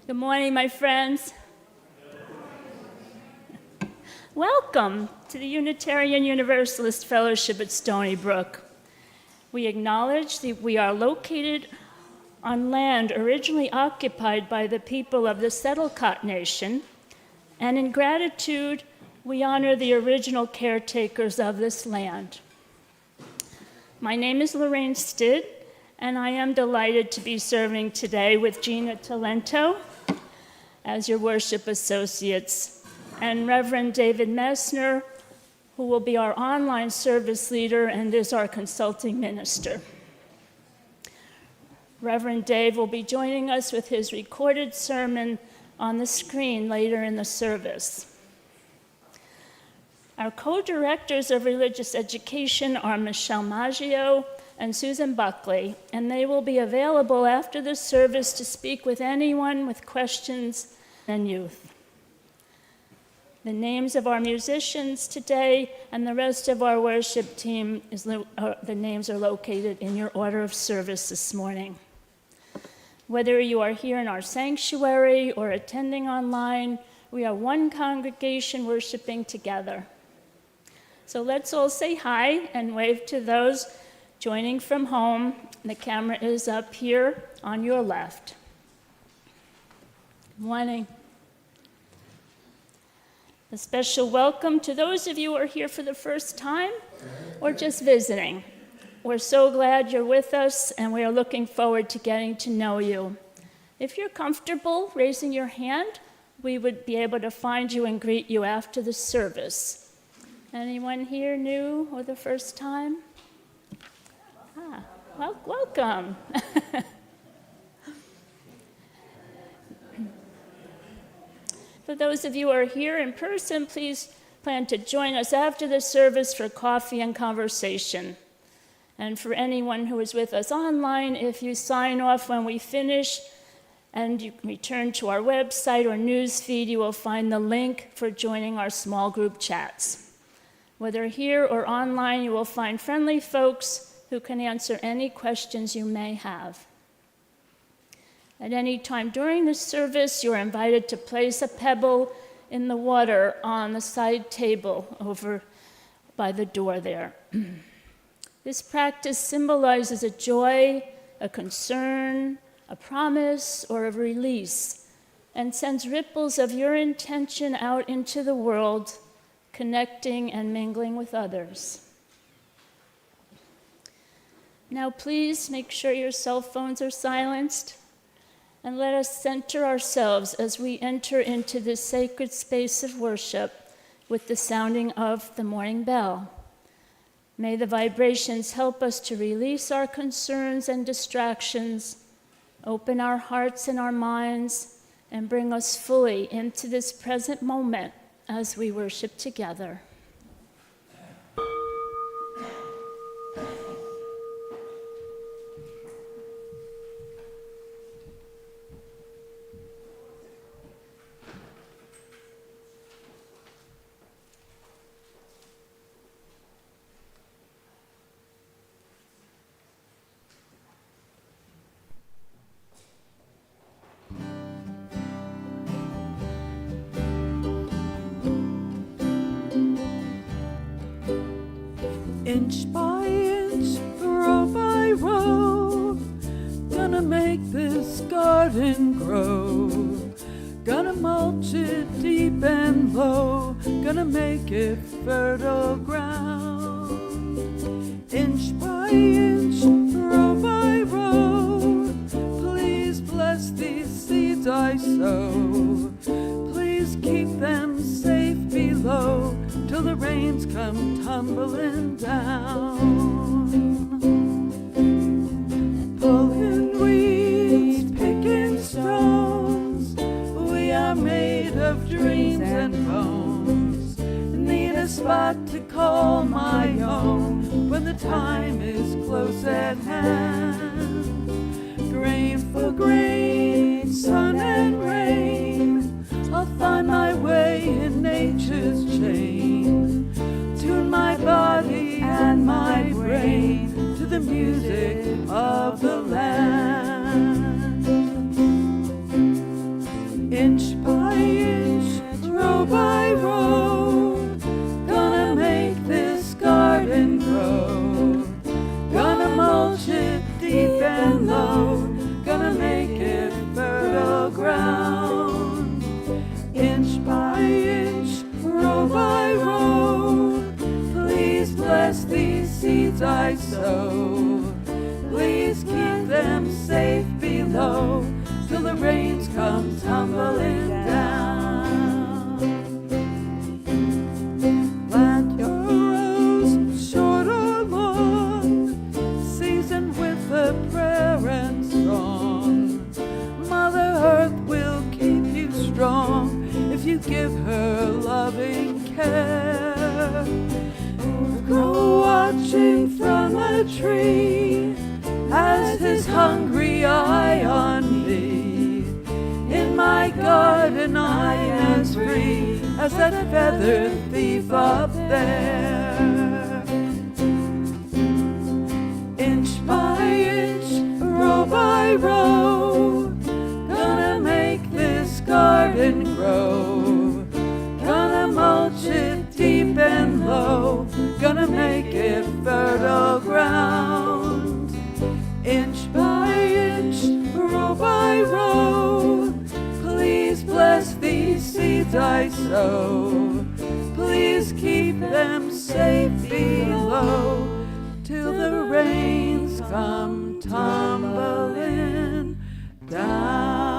Good morning, my friends. Welcome to the Unitarian Universalist Fellowship at Stony Brook. We acknowledge that we are located on land originally occupied by the people of the Settlecot Nation, and in gratitude, we honor the original caretakers of this land. My name is Lorraine Stidd, and I am delighted to be serving today with Gina Talento as your worship associates, and Reverend David Messner, who will be our online service leader and is our consulting minister. Reverend Dave will be joining us with his recorded sermon on the screen later in the service. Our co-directors of religious education are Michelle Maggio and Susan Buckley, and they will be available after the service to speak with anyone with questions and youth. The names of our musicians today and the rest of our worship team, the names are located in your order of service this morning. Whether you are here in our sanctuary or attending online, we are one congregation worshiping together. So let's all say hi and wave to those joining from home. The camera is up here on your left. Good morning. A special welcome to those of you who are here for the first time or just visiting. We're so glad you're with us, and we are looking forward to getting to know you. If you're comfortable raising your hand, we would be able to find you and greet you after the service. Anyone here new or the first time? Welcome. For those of you who are here in person, please plan to join us after the service for coffee and conversation. And for anyone who is with us online, if you sign off when we finish and you return to our website or news feed, you will find the link for joining our small group chats. Whether here or online, you will find friendly folks who can answer any questions you may have. At any time during the service, you are invited to place a pebble in the water on the side table over by the door there. This practice symbolizes a joy, a concern, a promise, or a release, and sends ripples of your intention out into the world, connecting and mingling with others. Now please make sure your cell phones are silenced, and let us center ourselves as we enter into this sacred space of worship with the sounding of the morning bell. May the vibrations help us to release our concerns and distractions, open our hearts and our minds, and bring us fully into this present moment as we worship together. Inch by inch, row by row, gonna make this garden grow. Gonna mulch it deep and low, gonna make it fertile ground. Inch by inch, row by row, please bless these seeds I sow. Please keep them safe below till the rains come tumbling down. Pulling weeds, picking stones, we are made of dreams and bones. Need a spot to call my own when the time is close at hand. Grain for grain, sun and rain, I'll find my way in nature's chain. Tune my body and my brain to the music of the land. bless these seeds I sow. Please keep them safe below till the rains come tumbling down. Plant your rose, short or long, seasoned with a prayer and song. Mother Earth will keep you strong if you give her loving care. Grow watching from a tree has his hungry eye on me. In my garden I am as free as that feathered thief up there. Inch by inch, row by row, gonna make this garden grow. Gonna mulch it deep and low, gonna make it fertile ground. Inch by inch, row by row, please bless these seeds I sow. Please keep them safe below till the rains come tumbling down.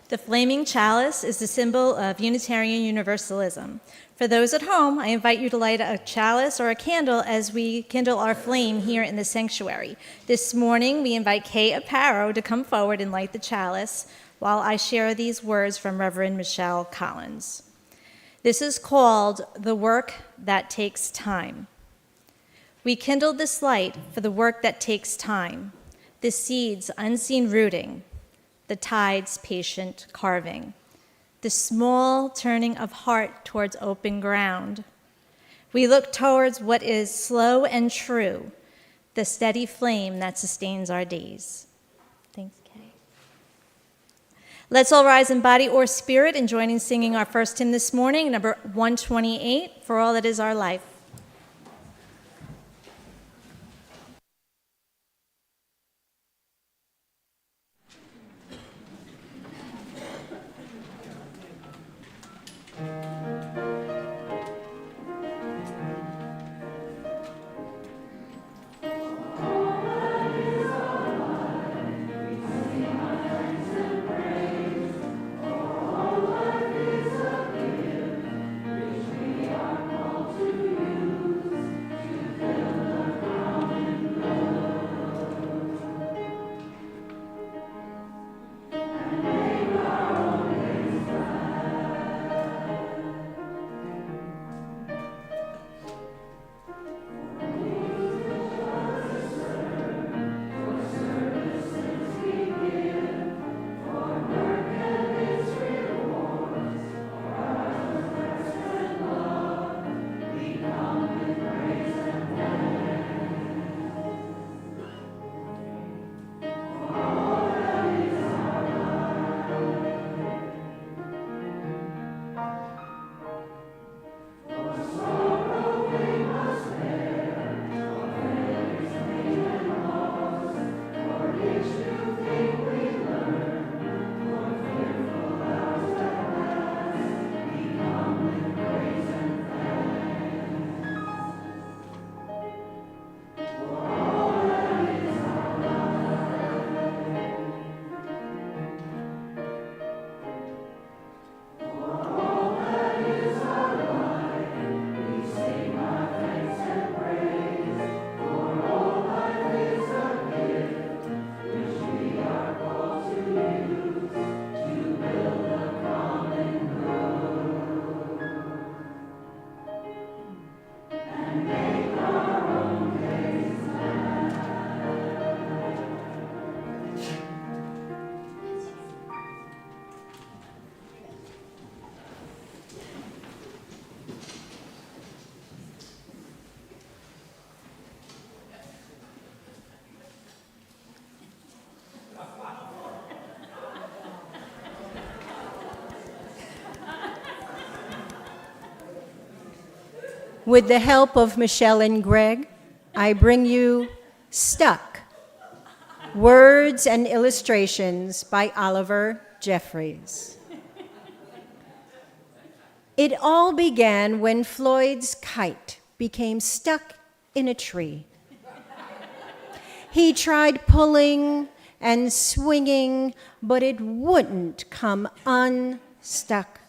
The flaming chalice is the symbol of Unitarian Universalism. For those at home, I invite you to light a chalice or a candle as we kindle our flame here in the sanctuary. This morning, we invite Kay Aparo to come forward and light the chalice while I share these words from Reverend Michelle Collins. This is called the work that takes time. We kindled this light for the work that takes time, the seeds unseen rooting, the tide's patient carving, the small turning of heart towards open ground. We look towards what is slow and true, the steady flame that sustains our days. Thanks, Kay. Let's all rise in body or spirit and join in singing our first hymn this morning, number 128, For All That Is Our Life. With the help of Michelle and Greg, I bring you Stuck, Words and Illustrations by Oliver Jeffries. It all began when Floyd's kite became stuck in a tree. He tried pulling and swinging, but it wouldn't come unstuck.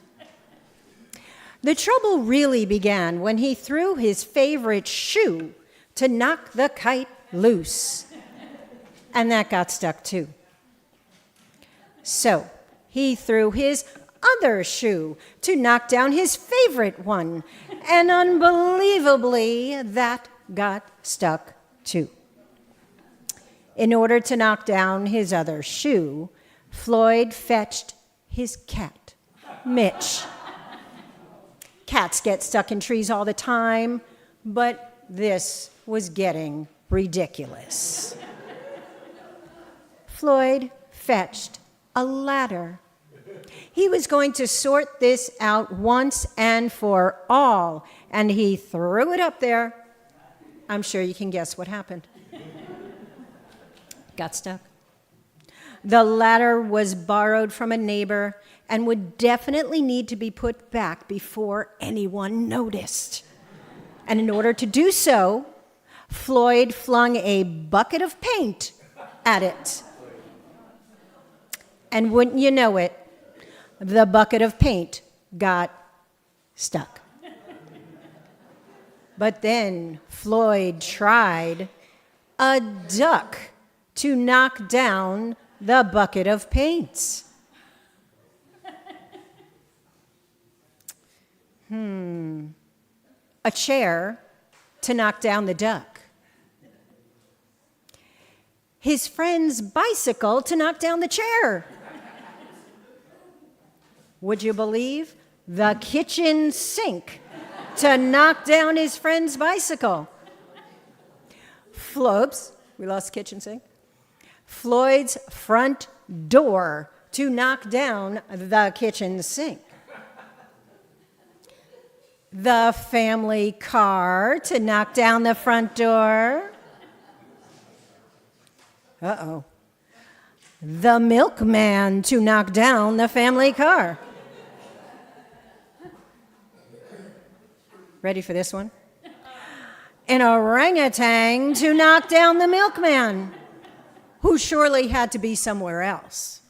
The trouble really began when he threw his favorite shoe to knock the kite loose, and that got stuck too. So he threw his other shoe to knock down his favorite one, and unbelievably, that got stuck too. In order to knock down his other shoe, Floyd fetched his cat, Mitch. Cats get stuck in trees all the time, but this was getting ridiculous. Floyd fetched a ladder. He was going to sort this out once and for all, and he threw it up there. I'm sure you can guess what happened. Got stuck. The ladder was borrowed from a neighbor and would definitely need to be put back before anyone noticed. And in order to do so, Floyd flung a bucket of paint at it. And wouldn't you know it, the bucket of paint got stuck. But then Floyd tried a duck to knock down the bucket of paints. A chair to knock down the duck. His friend's bicycle to knock down the chair. Would you believe? The kitchen sink to knock down his friend's bicycle. Oops, we lost the kitchen sink. Floyd's front door to knock down the kitchen sink. The family car to knock down the front door. Uh-oh. The milkman to knock down the family car. Ready for this one? An orangutan to knock down the milkman, who surely had to be somewhere else.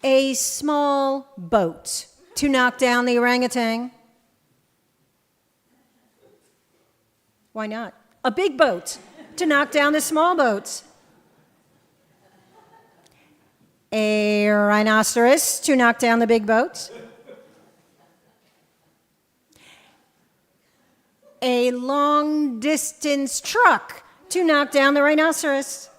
A small boat to knock down the orangutan. Why not? A big boat to knock down the small boats. A rhinoceros to knock down the big boats. A long-distance truck to knock down the rhinoceros.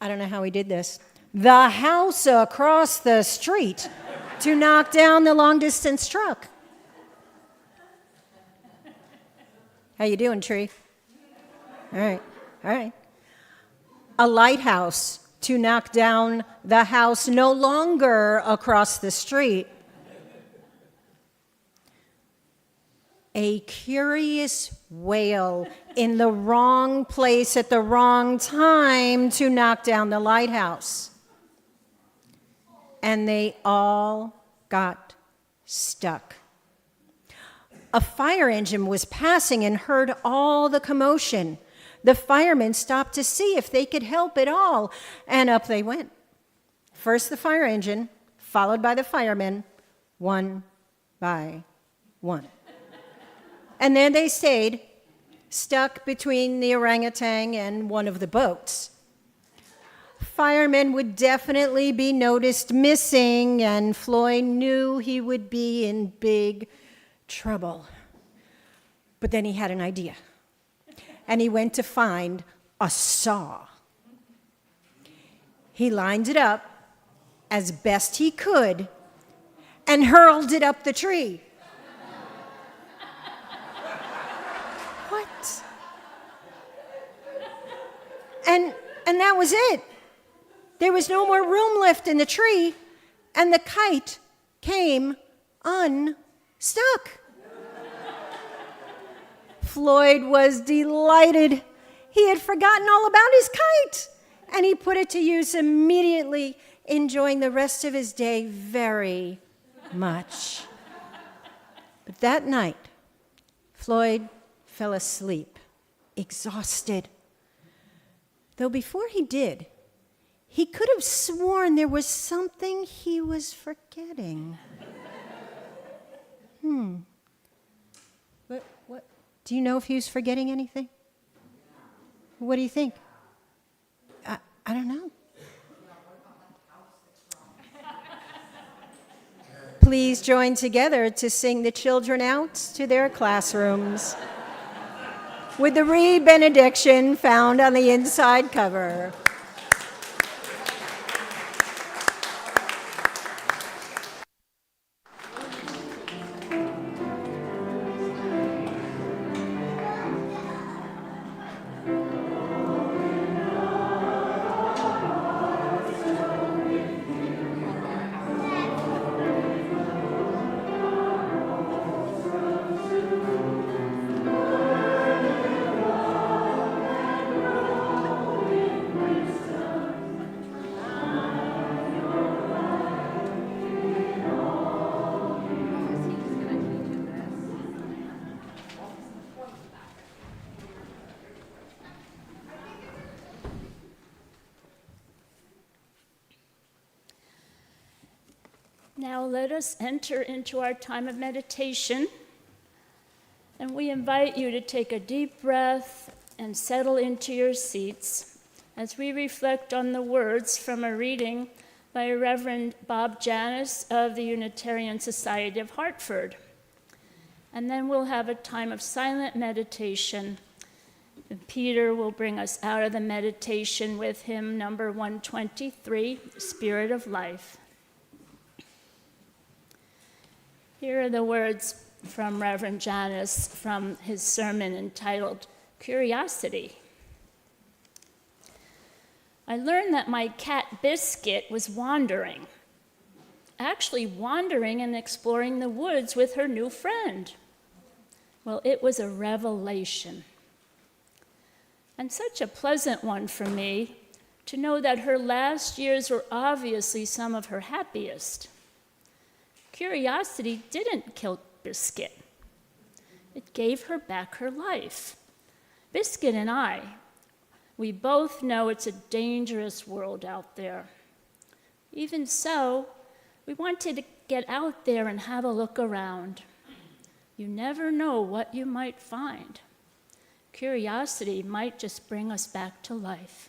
I don't know how he did this. The house across the street to knock down the long-distance truck. How you doing, tree? All right. A lighthouse to knock down the house no longer across the street. A curious whale in the wrong place at the wrong time to knock down the lighthouse. And they all got stuck. A fire engine was passing and heard all the commotion. The firemen stopped to see if they could help at all, and up they went. First the fire engine, followed by the firemen, one by one. And there they stayed, stuck between the orangutan and one of the boats. Firemen would definitely be noticed missing, and Floyd knew he would be in big trouble. But then he had an idea, and he went to find a saw. He lined it up as best he could and hurled it up the tree. What? And that was it. There was no more room left in the tree, and the kite came unstuck. Floyd was delighted. He had forgotten all about his kite, and he put it to use immediately, enjoying the rest of his day very much. But that night, Floyd fell asleep, exhausted. Though before he did, he could have sworn there was something he was forgetting. What? Do you know if he was forgetting anything? What do you think? I don't know. Please join together to sing the children out to their classrooms with the re-benediction found on the inside cover. Now let us enter into our time of meditation, and we invite you to take a deep breath and settle into your seats as we reflect on the words from a reading by Reverend Bob Janis of the Unitarian Society of Hartford. And then we'll have a time of silent meditation. And Peter will bring us out of the meditation with hymn number 123, Spirit of Life. Here are the words from Reverend Janis from his sermon entitled Curiosity. I learned that my cat Biscuit was wandering and exploring the woods with her new friend. Well, it was a revelation, and such a pleasant one for me to know that her last years were obviously some of her happiest. Curiosity didn't kill Biscuit. It gave her back her life. Biscuit and I, we both know it's a dangerous world out there. Even so, we wanted to get out there and have a look around. You never know what you might find. Curiosity might just bring us back to life.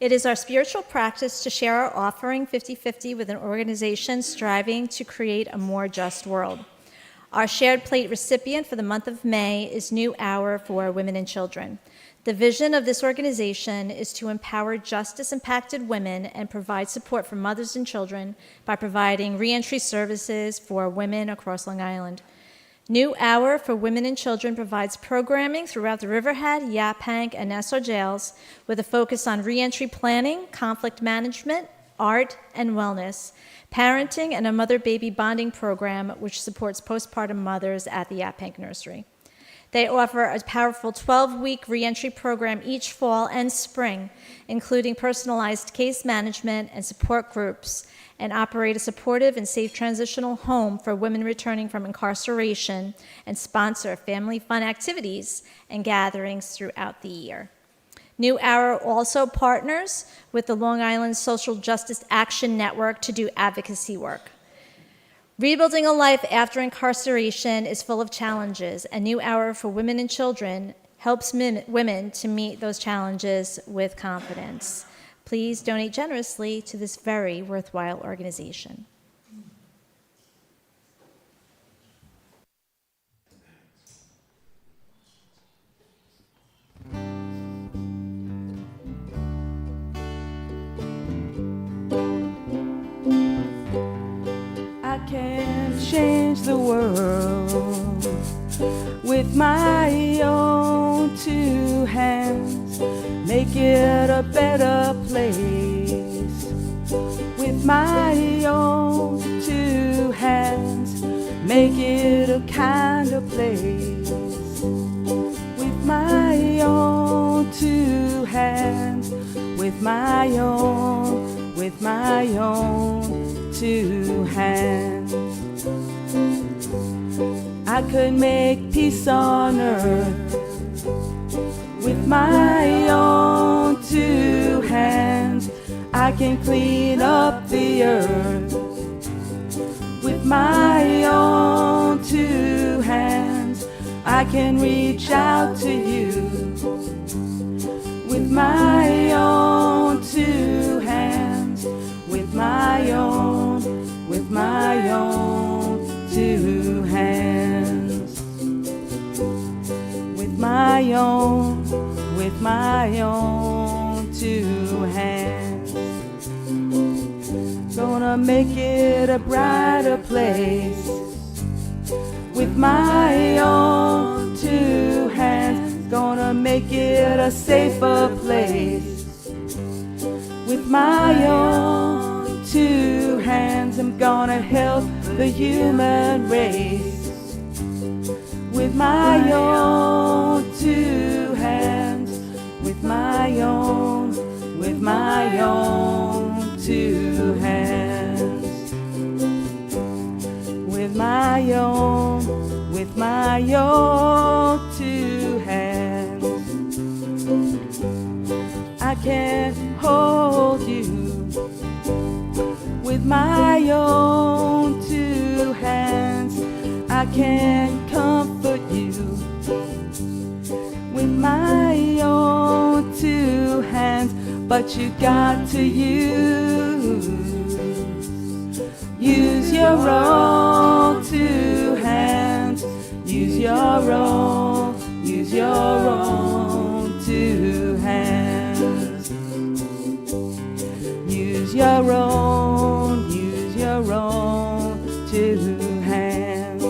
It is our spiritual practice to share our offering 50-50 with an organization striving to create a more just world. Our shared plate recipient for the month of May is New Hour for Women and Children. The vision of this organization is to empower justice-impacted women and provide support for mothers and children by providing reentry services for women across Long Island. New Hour for Women and Children provides programming throughout the Riverhead, Yaphank, and Nassau jails with a focus on reentry planning, conflict management, art, and wellness, parenting, and a mother-baby bonding program which supports postpartum mothers at the Yaphank Nursery. They offer a powerful 12-week reentry program each fall and spring, including personalized case management and support groups, and operate a supportive and safe transitional home for women returning from incarceration, and sponsor family fun activities and gatherings throughout the year. New Hour also partners with the Long Island Social Justice Action Network to do advocacy work. Rebuilding a life after incarceration is full of challenges, and New Hour for Women and Children helps women to meet those challenges with confidence. Please donate generously to this very worthwhile organization. I can change the world with my own two hands, make it a better place. With my own two hands, make it a kinder place. With my own two hands, with my own two hands. I could make peace on earth with my own two hands. I can clean up the earth with my own two hands. I can reach out to you with my own two hands, with my own two hands, with my own two hands. Gonna make it a brighter place with my own two hands. Gonna make it a safer place with my own two hands. I'm gonna help the human race with my own two hands, with my own two hands, with my own two hands. I can hold you with my own two hands. I can comfort you with my own two hands. But you got to use your own two hands. Use your own two hands. Use your own two hands.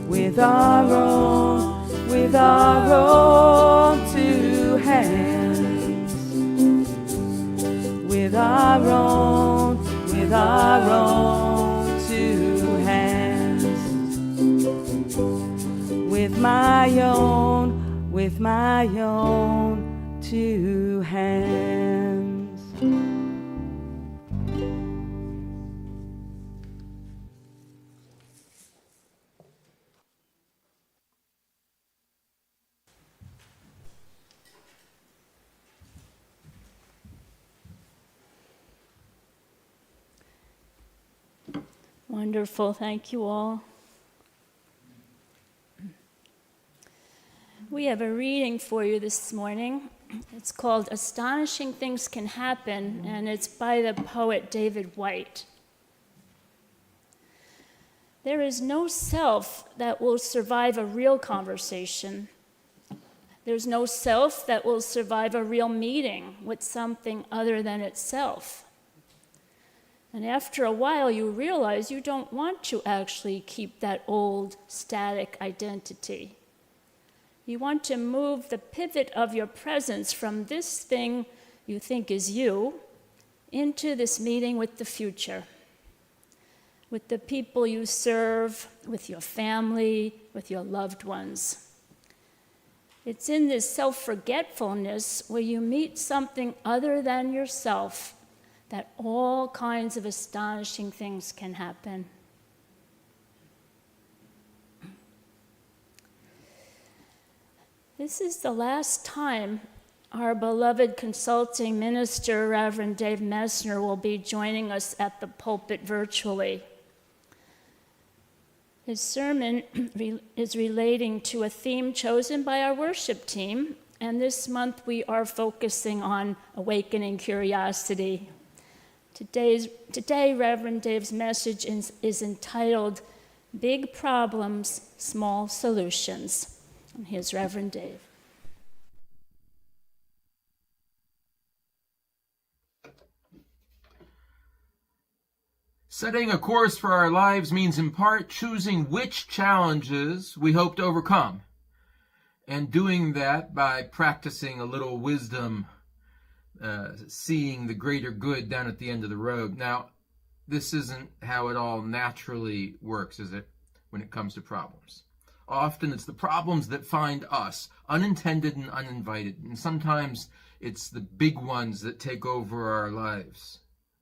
With our own two hands. With our own two hands. With my own two hands. Wonderful, thank you all. We have a reading for you this morning It's called Astonishing Things Can Happen, and it's by the poet David White. There is no self that will survive a real conversation. There's no self that will survive a real meeting with something other than itself. And after a while, you realize you don't want to actually keep that old static identity. You want to move the pivot of your presence from this thing you think is you into this meeting with the future, with the people you serve, with your family, with your loved ones. It's in this self-forgetfulness where you meet something other than yourself that all kinds of astonishing things can happen. This is the last time our beloved consulting minister, Reverend Dave Messner, will be joining us at the pulpit virtually. His sermon is relating to a theme chosen by our worship team, and this month we are focusing on awakening curiosity. Today, Reverend Dave's message is entitled, Big Problems, Small Solutions. And here's Reverend Dave. Setting a course for our lives means in part choosing which challenges we hope to overcome, and doing that by practicing a little wisdom, seeing the greater good down at the end of the road. Now, this isn't how it all naturally works, is it, when it comes to problems? Often it's the problems that find us, unintended and uninvited, and sometimes it's the big ones that take over our lives.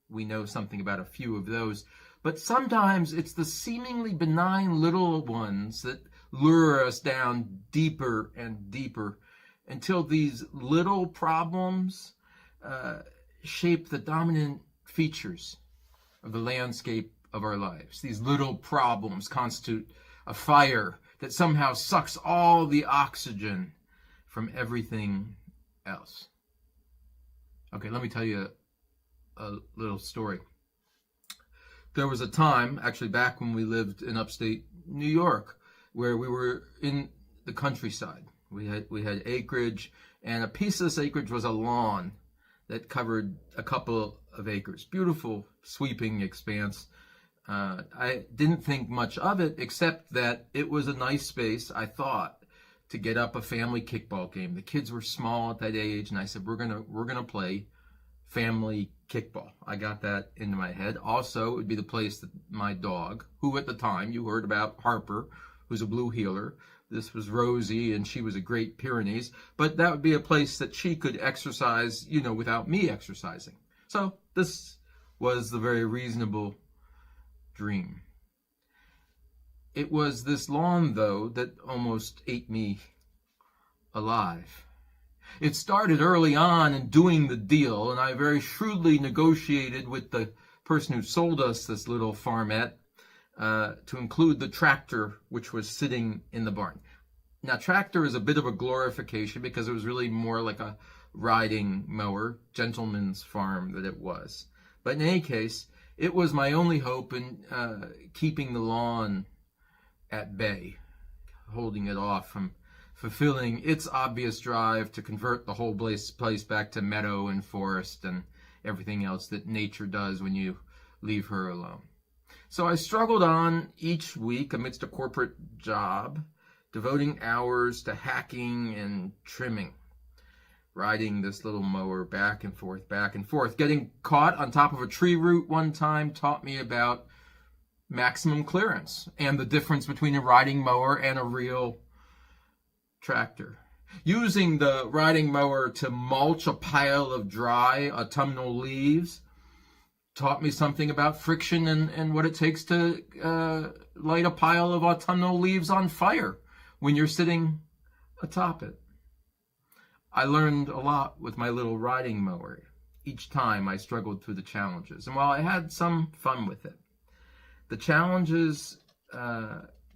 We know something about a few of those. But sometimes it's the seemingly benign little ones that lure us down deeper and deeper until these little problems shape the dominant features of the landscape of our lives. These little problems constitute a fire that somehow sucks all the oxygen from everything else. Okay, let me tell you a little story. There was a time, actually back when we lived in upstate New York, where we were in the countryside. We had acreage, and a piece of this acreage was a lawn that covered a couple of acres. Beautiful, sweeping expanse. I didn't think much of it, except that it was a nice space, I thought, to get up a family kickball game. The kids were small at that age, and I said, we're gonna play family kickball. I got that into my head. Also, it would be the place that my dog, who at the time you heard about, Harper, who's a blue heeler. This was Rosie, and she was a Great Pyrenees. But that would be a place that she could exercise, without me exercising. So this was the very reasonable dream. It was this lawn, though, that almost ate me alive. It started early on in doing the deal, and I very shrewdly negotiated with the person who sold us this little farmette to include the tractor, which was sitting in the barn. Now, tractor is a bit of a glorification because it was really more like a riding mower, gentleman's farm that it was. But in any case, it was my only hope in keeping the lawn at bay, holding it off from fulfilling its obvious drive to convert the whole place back to meadow and forest and everything else that nature does when you leave her alone. So I struggled on each week amidst a corporate job, devoting hours to hacking and trimming, riding this little mower back and forth, back and forth. Getting caught on top of a tree root one time taught me about maximum clearance and the difference between a riding mower and a real tractor. Using the riding mower to mulch a pile of dry autumnal leaves taught me something about friction and what it takes to light a pile of autumnal leaves on fire when you're sitting atop it. I learned a lot with my little riding mower each time I struggled through the challenges. And while I had some fun with it, the challenges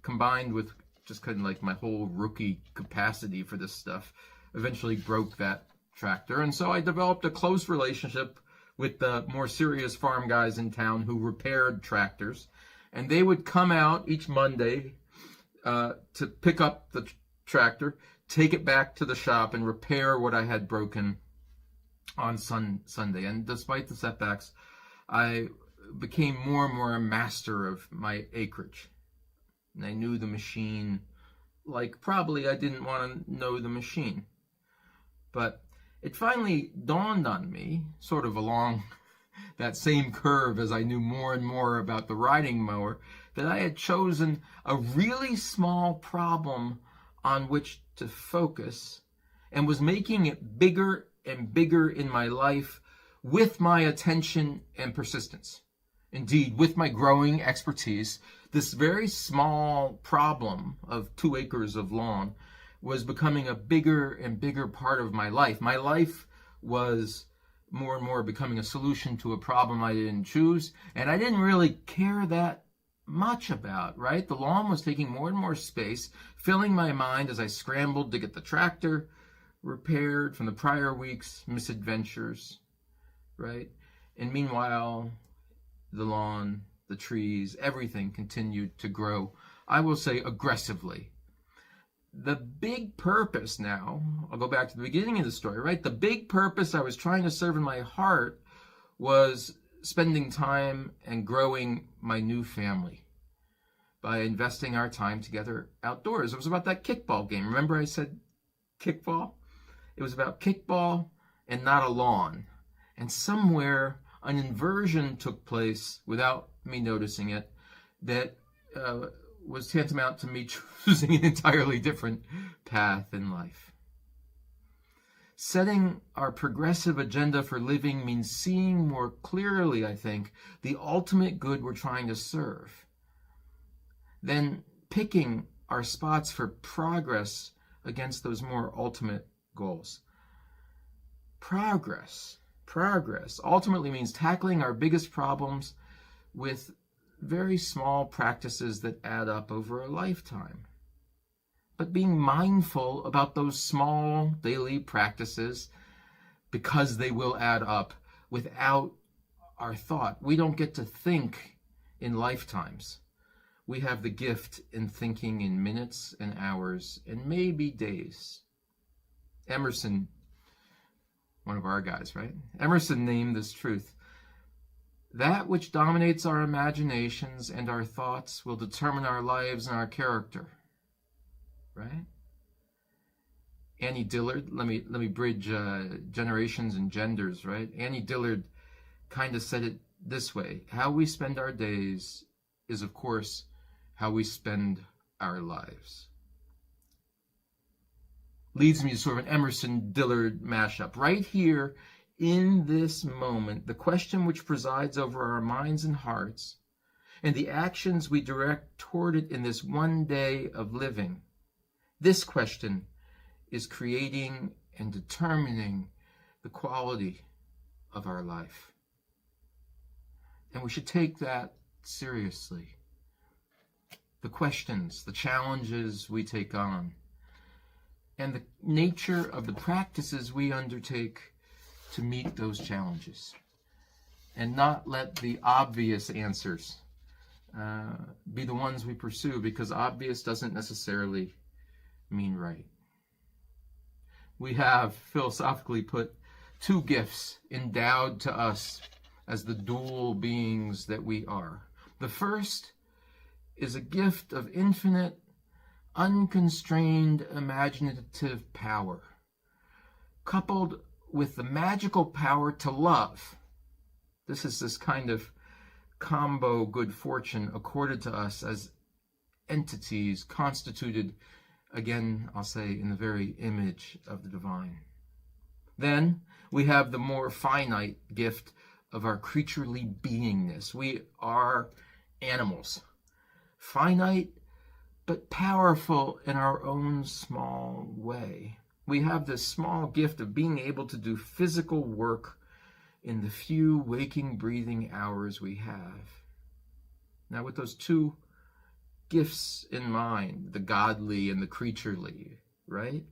combined with just kind of like my whole rookie capacity for this stuff eventually broke that tractor. And so I developed a close relationship with the more serious farm guys in town who repaired tractors. And they would come out each Monday to pick up the tractor, take it back to the shop, and repair what I had broken on Sunday. And despite the setbacks, I became more and more a master of my acreage. And I knew the machine like probably I didn't want to know the machine. But it finally dawned on me, sort of along that same curve as I knew more and more about the riding mower, that I had chosen a really small problem on which to focus and was making it bigger and bigger in my life with my attention and persistence. Indeed, with my growing expertise, this very small problem of 2 acres of lawn was becoming a bigger and bigger part of my life. My life was more and more becoming a solution to a problem I didn't choose, and I didn't really care that much about, right? The lawn was taking more and more space, filling my mind as I scrambled to get the tractor repaired from the prior week's misadventures, right? And meanwhile, the lawn, the trees, everything continued to grow, I will say aggressively. The big purpose now, I'll go back to the beginning of the story, right? The big purpose I was trying to serve in my heart was spending time and growing my new family by investing our time together outdoors. It was about that kickball game. Remember I said kickball? It was about kickball and not a lawn. And somewhere an inversion took place without me noticing it that was tantamount to me choosing an entirely different path in life. Setting our progressive agenda for living means seeing more clearly, I think, the ultimate good we're trying to serve. Then picking our spots for progress against those more ultimate goals. Progress ultimately means tackling our biggest problems with very small practices that add up over a lifetime. But being mindful about those small daily practices because they will add up without our thought. We don't get to think in lifetimes. We have the gift in thinking in minutes and hours and maybe days. Emerson, one of our guys, right? Emerson named this truth. That which dominates our imaginations and our thoughts will determine our lives and our character. Right? Annie Dillard, let me bridge generations and genders, right? Annie Dillard kind of said it this way. How we spend our days is, of course, how we spend our lives. Leads me to sort of an Emerson-Dillard mashup. Right here, in this moment, the question which presides over our minds and hearts and the actions we direct toward it in this one day of living, this question is creating and determining the quality of our life. And we should take that seriously. The questions, the challenges we take on, and the nature of the practices we undertake to meet those challenges. And not let the obvious answers be the ones we pursue, because obvious doesn't necessarily mean right. We have philosophically put 2 gifts endowed to us as the dual beings that we are. The first is a gift of infinite, unconstrained imaginative power, coupled with the magical power to love. This is this kind of combo good fortune accorded to us as entities constituted, again, I'll say, in the very image of the divine. Then we have the more finite gift of our creaturely beingness. We are animals, finite but powerful in our own small way. We have this small gift of being able to do physical work in the few waking, breathing hours we have. Now, with those 2 gifts in mind, the godly and the creaturely, right?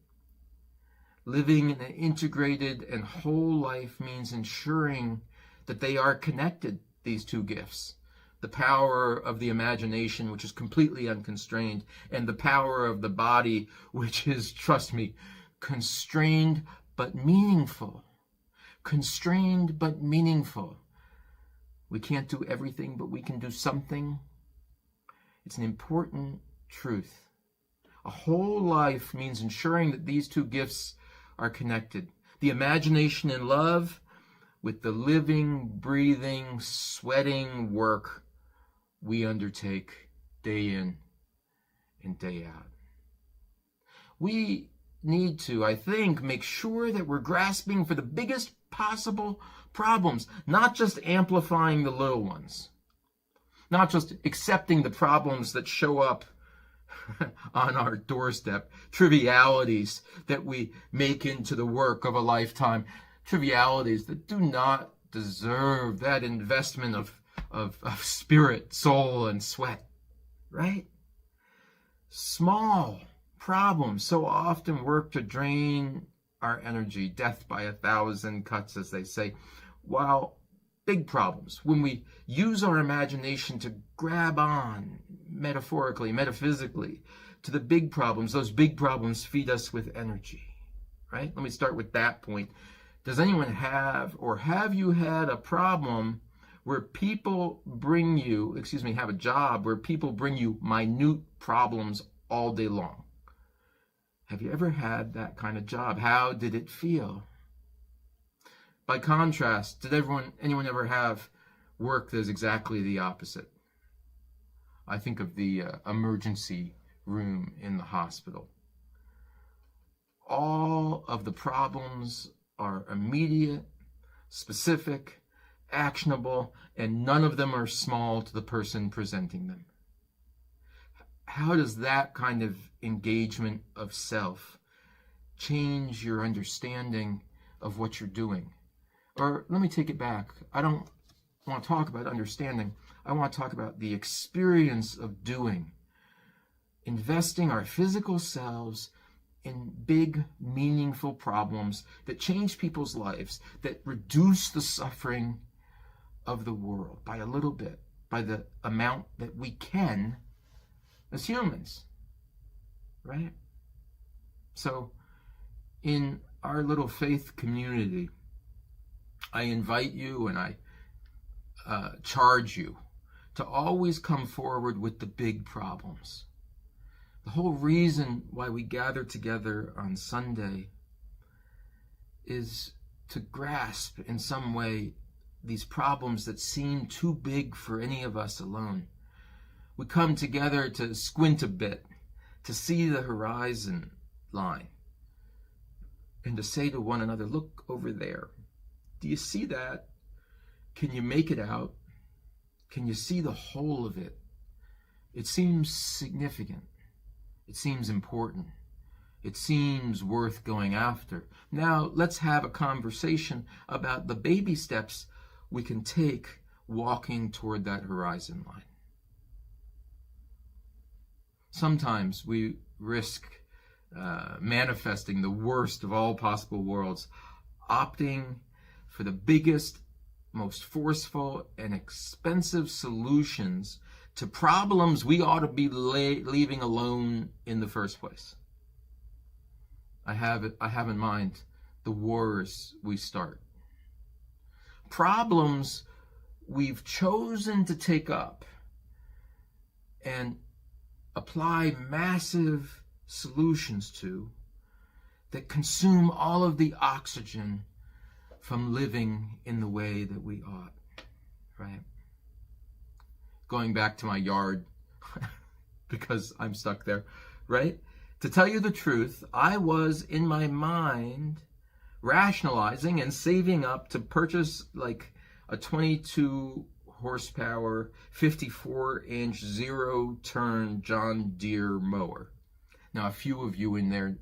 Living an integrated and whole life means ensuring that they are connected, these two gifts. The power of the imagination, which is completely unconstrained, and the power of the body, which is, trust me, constrained but meaningful. Constrained but meaningful. We can't do everything, but we can do something. It's an important truth. A whole life means ensuring that these two gifts are connected. The imagination and love with the living, breathing, sweating work we undertake day in and day out. We need to, I think, make sure that we're grasping for the biggest possible problems, not just amplifying the little ones, not just accepting the problems that show up on our doorstep, trivialities that we make into the work of a lifetime, trivialities that do not deserve that investment of spirit, soul, and sweat, right? Small problems so often work to drain our energy, death by 1,000 cuts, as they say, while big problems, when we use our imagination to grab on, metaphorically, metaphysically, to the big problems, those big problems feed us with energy, right? Let me start with that point. Does anyone have, or have you had a problem where people bring you, have a job where people bring you minute problems all day long? Have you ever had that kind of job? How did it feel? By contrast, did anyone ever have work that is exactly the opposite? I think of the emergency room in the hospital. All of the problems are immediate, specific, actionable, and none of them are small to the person presenting them. How does that kind of engagement of self change your understanding of what you're doing? Or let me take it back. I don't want to talk about understanding. I want to talk about the experience of doing. Investing our physical selves in big, meaningful problems that change people's lives, that reduce the suffering of the world by a little bit, by the amount that we can as humans, right? So in our little faith community, I invite you and I charge you to always come forward with the big problems. The whole reason why we gather together on Sunday is to grasp in some way these problems that seem too big for any of us alone. We come together to squint a bit, to see the horizon line, and to say to one another, look over there. Do you see that? Can you make it out? Can you see the whole of it? It seems significant. It seems important. It seems worth going after. Now, let's have a conversation about the baby steps we can take walking toward that horizon line. Sometimes we risk manifesting the worst of all possible worlds, opting for the biggest, most forceful, and expensive solutions to problems we ought to be leaving alone in the first place. I have in mind the wars we start. Problems we've chosen to take up and apply massive solutions to that consume all of the oxygen from living in the way that we ought, right? Going back to my yard, because I'm stuck there, right? To tell you the truth, I was in my mind rationalizing and saving up to purchase like a 22 horsepower, 54-inch, zero-turn John Deere mower. Now, a few of you in there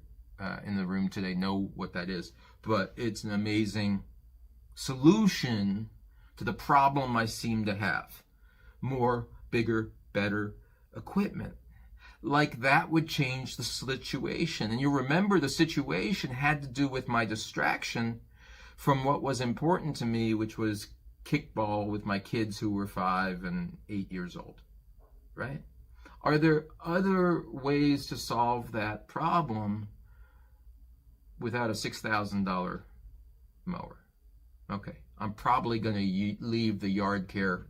in the room today know what that is, but it's an amazing solution to the problem I seem to have. More, bigger, better equipment. like that would change the situation. And you remember the situation had to do with my distraction from what was important to me, which was kickball with my kids who were 5 and 8 years old, right? Are there other ways to solve that problem without a $6,000 mower? Okay, I'm probably going to leave the yard care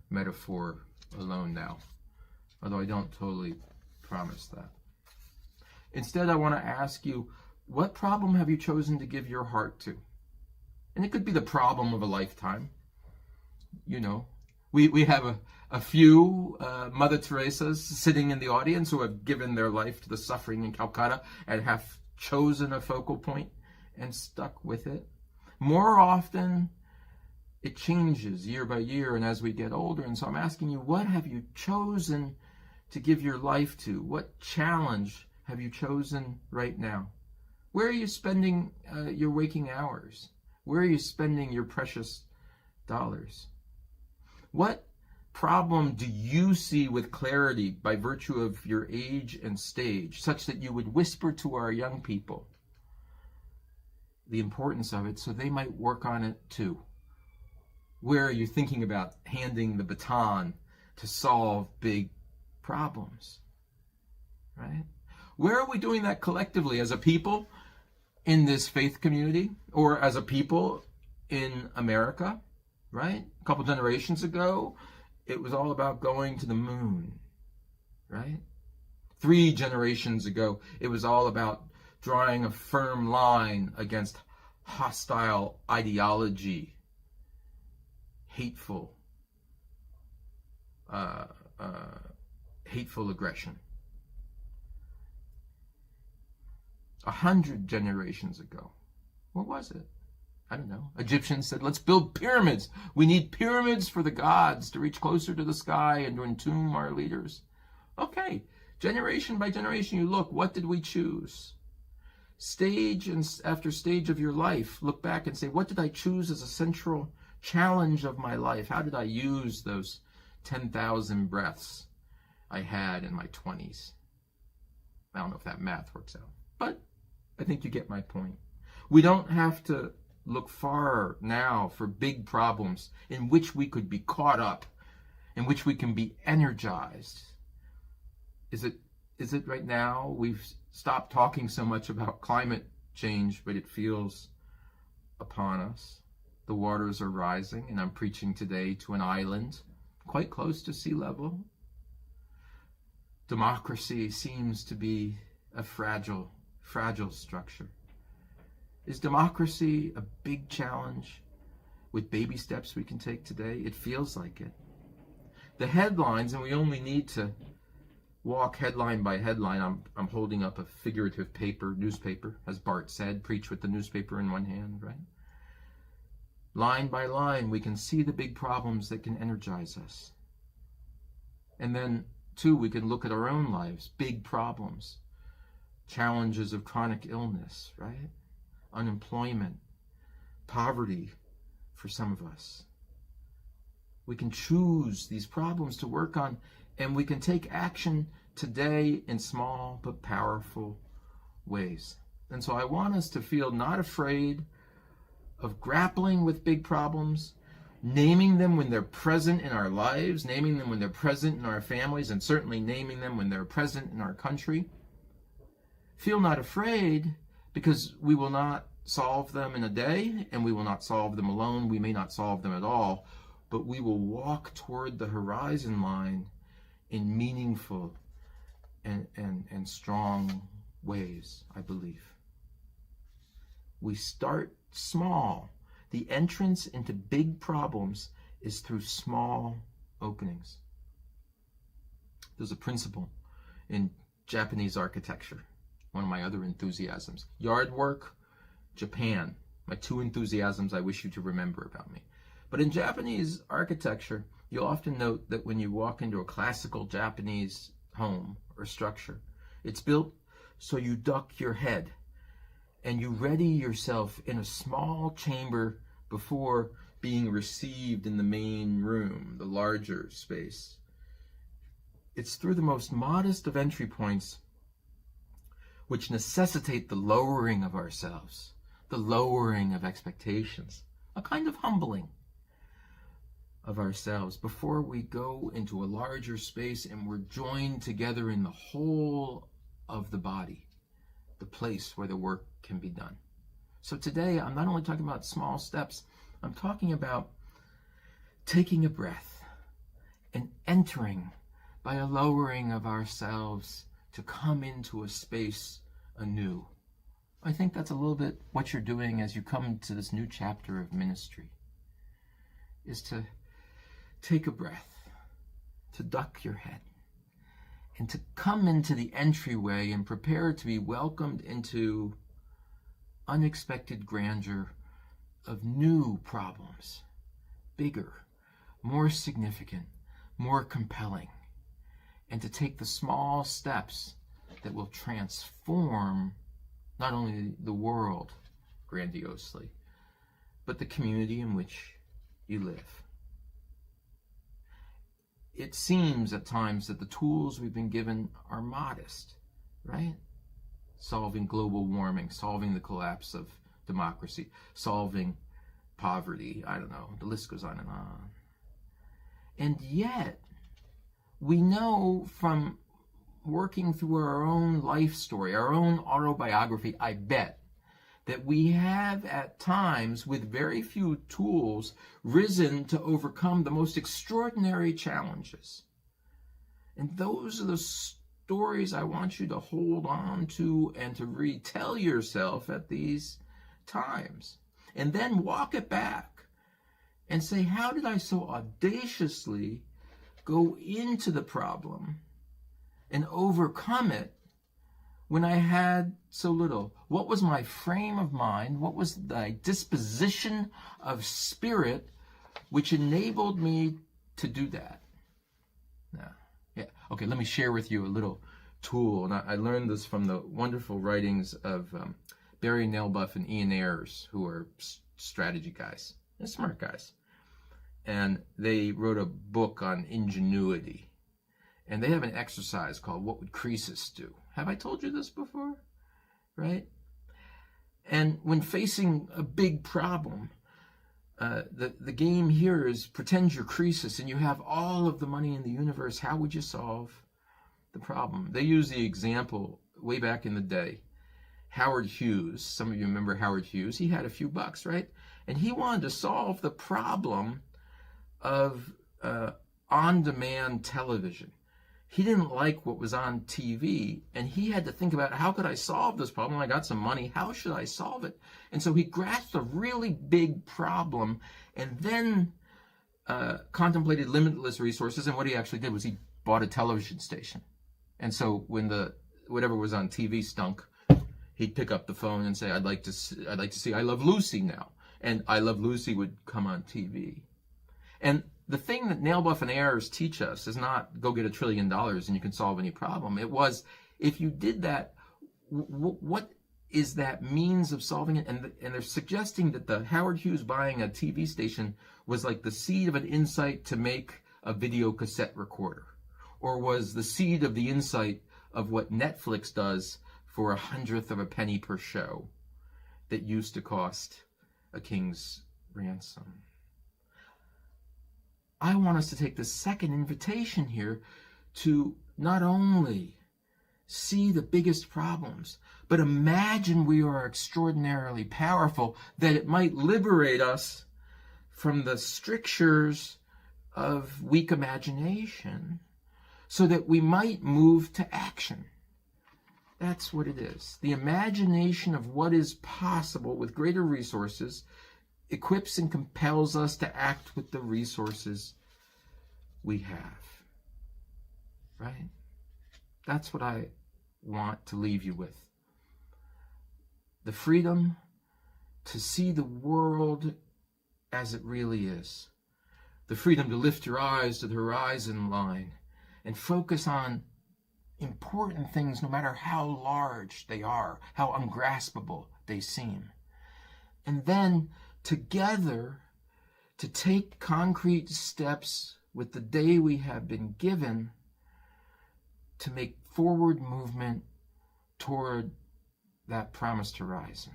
metaphor alone now, although I don't totally promise that. Instead, I want to ask you, what problem have you chosen to give your heart to? And it could be the problem of a lifetime. You know, we have a few Mother Teresas sitting in the audience who have given their life to the suffering in Calcutta and have chosen a focal point and stuck with it. More often, it changes year by year and as we get older. And so I'm asking you, what have you chosen to give your life to? What challenge have you chosen right now? Where are you spending your waking hours? Where are you spending your precious dollars? What problem do you see with clarity by virtue of your age and stage, such that you would whisper to our young people the importance of it so they might work on it too? Where are you thinking about handing the baton to solve big problems, right? Where are we doing that collectively as a people in this faith community, or as a people in America, right? A couple generations ago, it was all about going to the moon, right? 3 generations ago, it was all about drawing a firm line against hostile ideology, hateful aggression. 100 generations ago, what was it? I don't know. Egyptians said, let's build pyramids. We need pyramids for the gods to reach closer to the sky and to entomb our leaders. Okay, generation by generation, you look, what did we choose? Stage and after stage of your life, look back and say, what did I choose as a central challenge of my life? How did I use those 10,000 breaths I had in my 20s? I don't know if that math works out, but I think you get my point. We don't have to look far now for big problems in which we could be caught up, in which we can be energized. Is it right now? We've stopped talking so much about climate change, but it feels upon us. The waters are rising, and I'm preaching today to an island quite close to sea level. Democracy seems to be a fragile structure. Is democracy a big challenge with baby steps we can take today? It feels like it. The headlines, and we only need to walk headline by headline. I'm holding up a figurative newspaper, as Bart said, preach with the newspaper in one hand, right? Line by line, we can see the big problems that can energize us. And then, too, we can look at our own lives, big problems, challenges of chronic illness, right? Unemployment, poverty for some of us. We can choose these problems to work on, and we can take action today in small but powerful ways. And so I want us to feel not afraid of grappling with big problems, naming them when they're present in our lives, naming them when they're present in our families, and certainly naming them when they're present in our country. Feel not afraid, because we will not solve them in a day, and we will not solve them alone. We may not solve them at all, but we will walk toward the horizon line in meaningful and strong ways, I believe. We start small. The entrance into big problems is through small openings. There's a principle in Japanese architecture, one of my other enthusiasms. Yard work, Japan. My 2 enthusiasms I wish you to remember about me. But in Japanese architecture, you'll often note that when you walk into a classical Japanese home or structure, it's built so you duck your head and you ready yourself in a small chamber before being received in the main room, the larger space. it's through the most modest of entry points which necessitate the lowering of ourselves, the lowering of expectations, a kind of humbling of ourselves before we go into a larger space and we're joined together in the whole of the body, the place where the work can be done. So today, I'm not only talking about small steps, I'm talking about taking a breath and entering by a lowering of ourselves to come into a space anew. I think that's a little bit what you're doing as you come to this new chapter of ministry, is to take a breath, to duck your head, and to come into the entryway and prepare to be welcomed into unexpected grandeur of new problems, bigger, more significant, more compelling, and to take the small steps that will transform not only the world grandiosely, but the community in which you live. It seems at times that the tools we've been given are modest, right? Solving global warming, solving the collapse of democracy, solving poverty, I don't know, the list goes on and on. And yet, we know from working through our own life story, our own autobiography, I bet, that we have at times, with very few tools, risen to overcome the most extraordinary challenges. And those are the stories I want you to hold on to and to retell yourself at these times. And then walk it back and say, how did I so audaciously go into the problem and overcome it when I had so little? What was my frame of mind? What was the disposition of spirit which enabled me to do that? Okay, let me share with you a little tool. And I learned this from the wonderful writings of Barry Nailbuff and Ian Ayres, who are strategy guys. They're smart guys. And they wrote a book on ingenuity. And they have an exercise called What Would Croesus Do? Have I told you this before? Right? And when facing a big problem, the game here is pretend you're Croesus and you have all of the money in the universe. How would you solve the problem? They use the example way back in the day. Howard Hughes, some of you remember Howard Hughes, he had a few bucks, right? And he wanted to solve the problem of on-demand television. He didn't like what was on TV, and he had to think about, how could I solve this problem? I got some money. How should I solve it? And so he grasped a really big problem and then contemplated limitless resources. And what he actually did was he bought a television station. And so when whatever was on TV stunk, he'd pick up the phone and say, I'd like to see I Love Lucy now. And I Love Lucy would come on TV. And the thing that Nailbuff and Ayres teach us is not go get $1 trillion and you can solve any problem. It was, if you did that, what is that means of solving it? And they're suggesting that the Howard Hughes buying a TV station was like the seed of an insight to make a video cassette recorder, or was the seed of the insight of what Netflix does for 1/100 of a penny per show that used to cost a king's ransom. I want us to take the second invitation here to not only see the biggest problems, but imagine we are extraordinarily powerful, that it might liberate us from the strictures of weak imagination, so that we might move to action. That's what it is. The imagination of what is possible with greater resources equips and compels us to act with the resources we have. Right? That's what I want to leave you with. The freedom to see the world as it really is. The freedom to lift your eyes to the horizon line and focus on important things, no matter how large they are, how ungraspable they seem. And then together to take concrete steps with the day we have been given to make forward movement toward that promised horizon.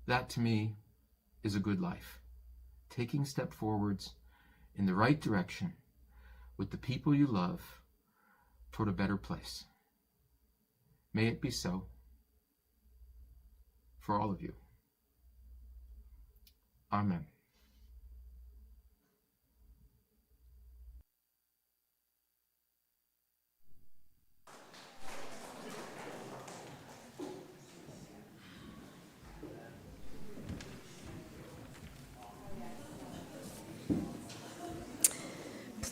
That, to me, is a good life. Taking step forwards in the right direction with the people you love toward a better place. May it be so for all of you. Amen.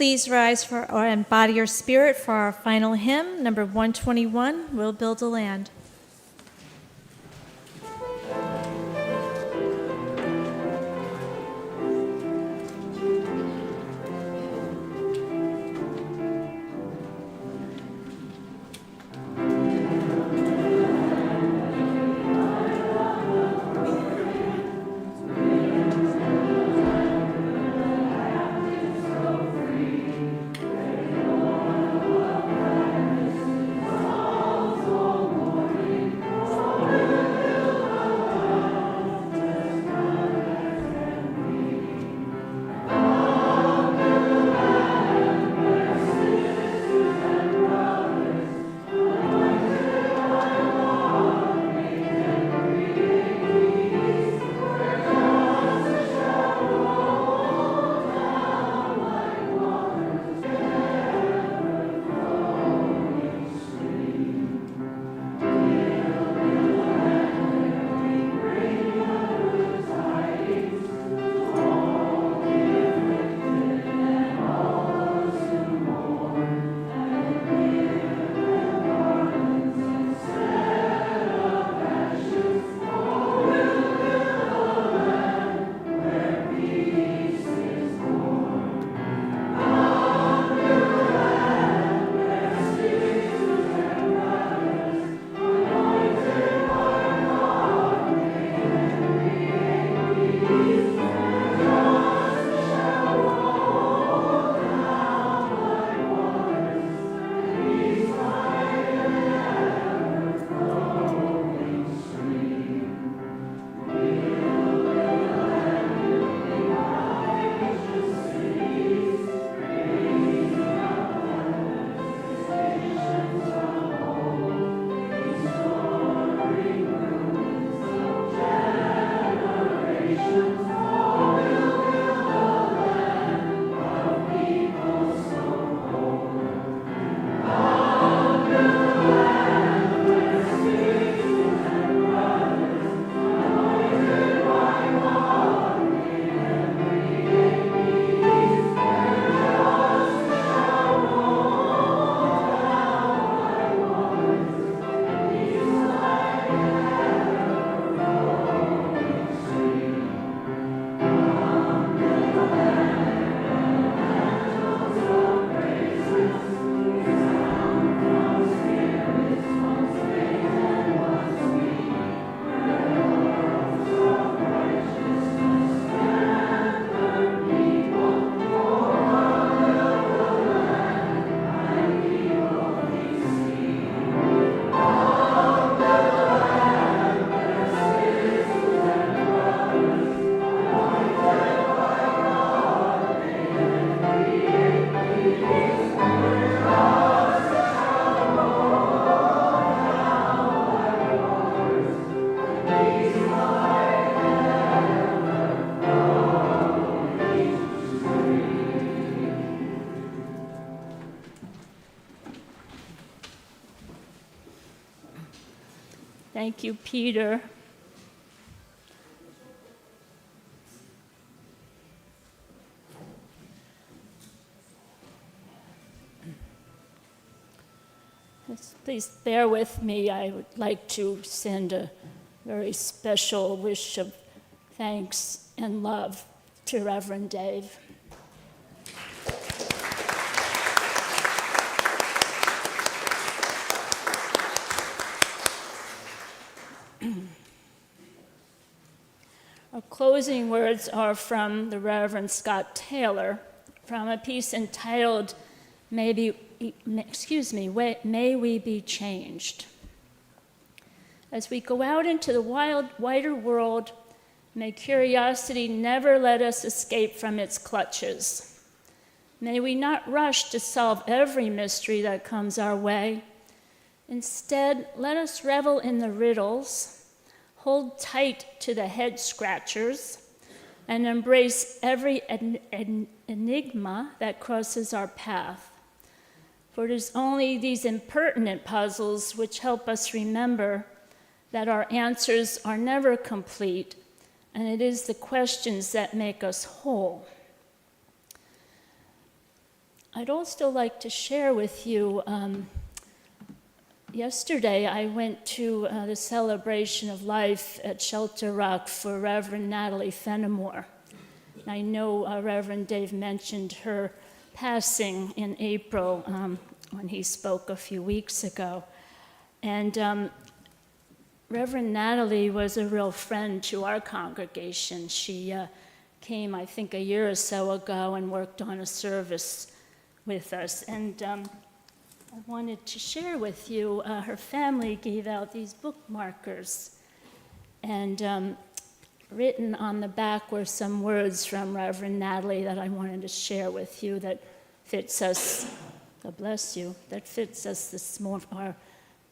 Please rise and body your spirit for our final hymn, number 121, We'll Build a Land. Thank you, Peter. Please bear with me. I would like to send a very special wish of thanks and love to Reverend Dave. Our closing words are from the Reverend Scott Taylor from a piece entitled, Maybe may we be changed. As we go out into the wider world, may curiosity never let us escape from its clutches. May we not rush to solve every mystery that comes our way. Instead, let us revel in the riddles, hold tight to the head scratchers, and embrace every enigma that crosses our path. For it is only these impertinent puzzles which help us remember that our answers are never complete, and it is the questions that make us whole. I'd also like to share with you, yesterday I went to the celebration of life at Shelter Rock for Reverend Natalie Fenimore. I know Reverend Dave mentioned her passing in April when he spoke a few weeks ago. And Reverend Natalie was a real friend to our congregation. She came, I think, a year or so ago and worked on a service with us. And I wanted to share with you, her family gave out these bookmarkers. And written on the back were some words from Reverend Natalie that I wanted to share with you that fits us, God bless you, that fits us this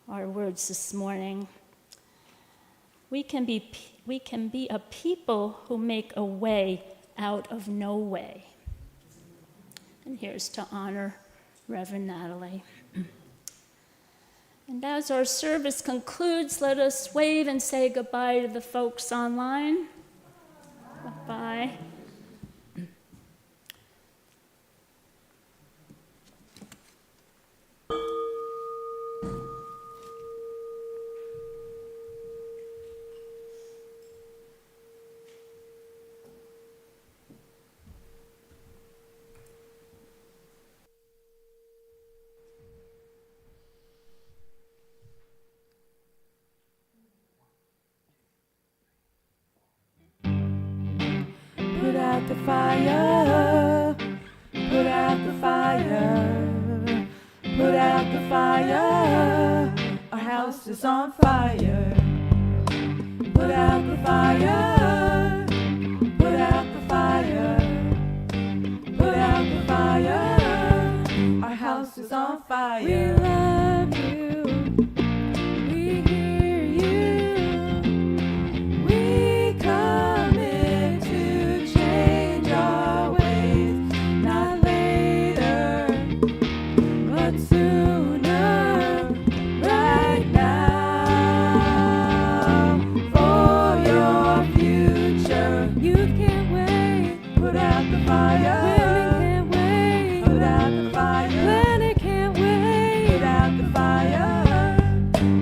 our words this morning. We can be a people who make a way out of no way. And here's to honor Reverend Natalie. And as our service concludes, let us wave and say goodbye to the folks online. Bye-bye. Put out the fire, put out the fire, put out the fire, our house is on fire. Put out the fire, put out the fire, put out the fire, our house is on fire. We love you, we hear you, we commit to change our ways, not later, but sooner, right now, for your future. Youth can't wait, put out the fire. Women can't wait, put out the fire. Planet can't wait, put out the fire.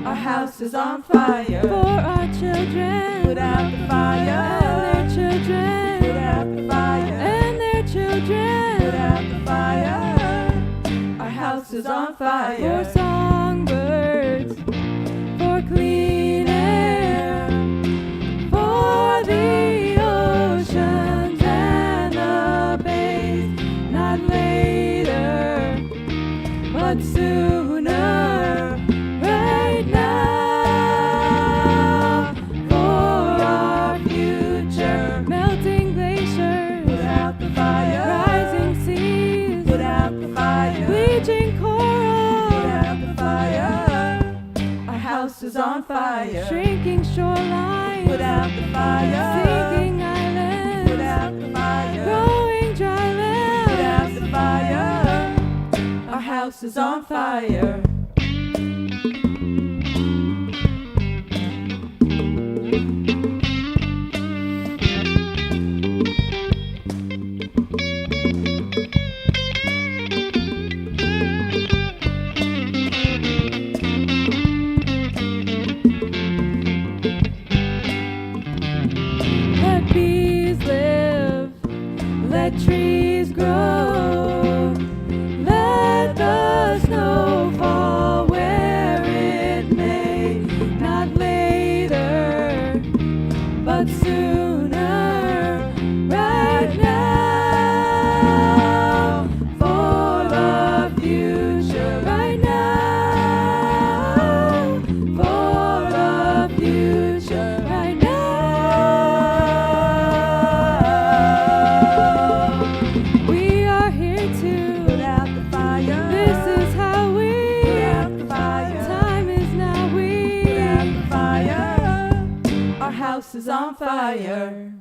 Our house is on fire. For our children, put out the fire. And their children, put out the fire. And their children, put out the fire. Our house is on fire. For songbirds, for clean air, for the oceans and the bays, not later, but sooner, right now, for our future. Melting glaciers, put out the fire. Rising seas, put out the fire. Bleaching coral, put out the fire. Our house is on fire. Shrinking shorelines, put out the fire. Sinking islands, put out the fire. Growing dry land, put out the fire. Our house is on fire. Let bees live, let trees grow, let the snow fall. on fire.